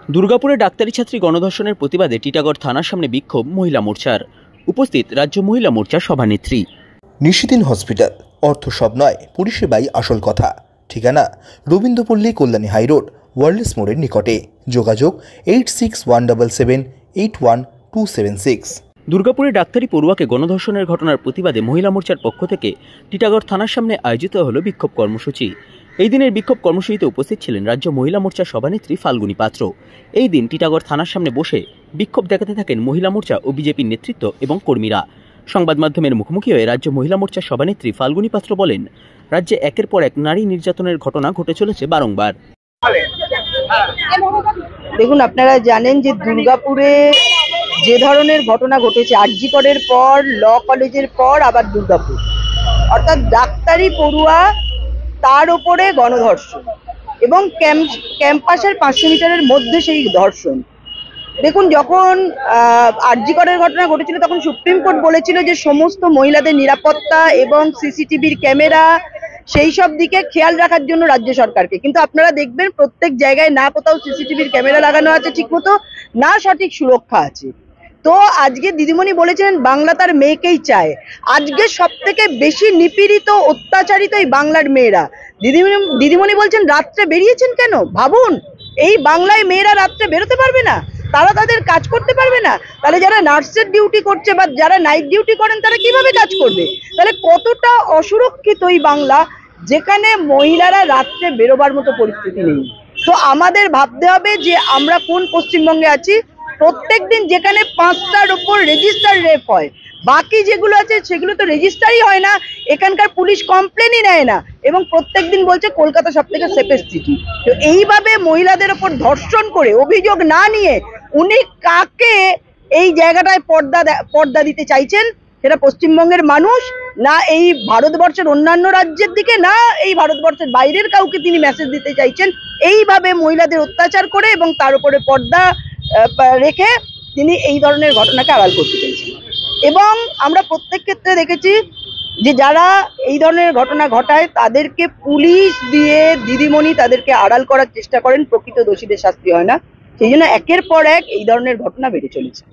দুর্গাপুরে ডাক্তারি ছাত্রী গণধর্ষণের প্রতিবাদে টিটাগড় থানার সামনে বিক্ষোভ মহিলা মোর্চার। উপস্থিত রাজ্য মহিলা মোর্চার সভানেত্রী। নিশিদিন হসপিটাল, অর্থ সব নয়, পরিষেবাই আসল কথা। ঠিকানা রবীন্দ্রপল্লী, কল্যাণী হাইরোড, ওয়ার্ল্ডস মোড়ের নিকটে। যোগাযোগ 8617781276। দুর্গাপুরে ডাক্তারি পড়ুয়াকে গণধর্ষণের ঘটনার প্রতিবাদে মহিলা মোর্চার পক্ষ থেকে টিটাগড় থানার সামনে আয়োজিত হল বিক্ষোভ কর্মসূচি। এই দিনের বিক্ষোভ কর্মসূচিতে উপস্থিত ছিলেন রাজ্য মহিলা মোর্চার সভানেত্রী ফাল্গুনী পাত্র। এই দিন টিটাগড় থানার সামনে বসে বিক্ষোভ দেখাতে থাকেন মহিলা মোর্চা ও বিজেপির নেতৃত্ব এবং কর্মীরা। সংবাদ মাধ্যমের মুখোমুখি হয়ে রাজ্য মহিলা মোর্চার সভানেত্রী ফাল্গুনী পাত্র বলেন, রাজ্যে একের পর এক নারী নির্যাতনের ঘটনা ঘটে চলেছে বারংবার। দেখুন, আপনারা জানেন যে দুর্গাপুরে যে ধরনের ঘটনা ঘটেছে, আরজি করের পর, ল কলেজের পর আবার দুর্গাপুর, অর্থাৎ ডাক্তারি পড়ুয়া তার উপরে গণধর্ষণ এবং ক্যাম্পাসের 500 মিটারের মধ্যে সেই ধর্ষণ। দেখুন, যখন আরজি করের ঘটনা ঘটেছিল তখন সুপ্রিম কোর্ট বলেছিল যে সমস্ত মহিলাদের নিরাপত্তা এবং সিসিটিভির ক্যামেরা সেই সব দিকে খেয়াল রাখার জন্য রাজ্য সরকারকে। কিন্তু আপনারা দেখবেন প্রত্যেক জায়গায় না কোথাও সিসিটিভির ক্যামেরা লাগানো আছে ঠিকমতো, না সঠিক সুরক্ষা আছে। তো আজকে দিদিমণি বলেছেন বাংলা তার মেয়েকেই চায়। আজকে সব থেকে বেশি নিপীড়িত, অত্যাচারিত এই বাংলার মেয়েরা। দিদিমণি বলছেন রাত্রে বেরিয়েছেন কেন? ভাবুন, এই বাংলায় মেয়েরা রাত্রে বেরোতে পারবে না, তারা তাদের কাজ করতে পারবে না, তাহলে যারা নার্সের ডিউটি করছে বা যারা নাইট ডিউটি করেন তারা কিভাবে কাজ করবে? তাহলে কতটা অসুরক্ষিত এই বাংলা, যেখানে মহিলারা রাত্রে বেরোবার মতো পরিস্থিতি নেই। তো আমাদের ভাবতে হবে যে আমরা কোন পশ্চিমবঙ্গে আছি। প্রত্যেক দিন যেখানে 5টার উপর রেজিস্টার রেপ হয়, বাকি যেগুলো আছে সেগুলো তো রেজিস্টারই হয় না, এখানকার পুলিশ কমপ্লেনই নেয় না, এবং প্রত্যেক দিন বলছে কলকাতা সব থেকে সেফেস্ট সিটি। তো এইভাবে মহিলাদের ওপর ধর্ষণ করে অভিযোগ না নিয়ে উনি কাকে এই জায়গাটায় পর্দা দিতে চাইছেন? সেটা পশ্চিমবঙ্গের মানুষ না এই ভারতবর্ষের অন্যান্য রাজ্যের দিকে, না এই ভারতবর্ষের বাইরের কাউকে তিনি মেসেজ দিতে চাইছেন? এইভাবে মহিলাদের অত্যাচার করে এবং তার উপরে পর্দা রেখে তিনি এই ধরনের ঘটনাকে আড়াল করতে চাইছেন। এবং আমরা প্রত্যেক ক্ষেত্রে দেখেছি যে যারা এই ধরনের ঘটনা ঘটায় তাদেরকে পুলিশ দিয়ে দিদিমণি তাদেরকে আড়াল করার চেষ্টা করেন, প্রকৃত দোষীদের শাস্তি হয় না। সেই জন্য একের পর এক এই ধরনের ঘটনা বেড়ে চলেছে।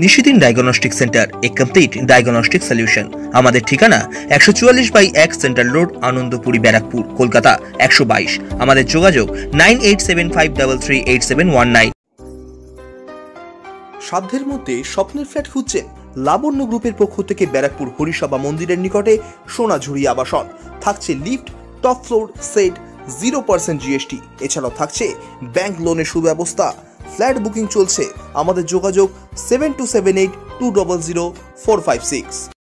নিশিদিন ডায়াগনস্টিক সেন্টার, এ কমপ্লিট ডায়াগনস্টিক সলিউশন। আমাদের ঠিকানা 144/1 সেন্ট্রাল রোড, আনন্দপুরি, ব্যারাকপুর, কলকাতা 122। আমাদের যোগাযোগ 9875338719। সাধ্যের মধ্যে স্বপ্নের ফ্ল্যাট খুঁজছেন? লাবণ্য গ্রুপের পক্ষ থেকে ব্যারাকপুর হরিসভা মন্দিরের নিকটে সোনাঝুরি আবাসন। থাকছে lift, top floor, set, 0% GST। এছাড়াও থাকছে ব্যাংক লোনের সুব্যবস্থা। ফ্ল্যাট বুকিং চলছে। আমাদের যোগাযোগ 7278200456।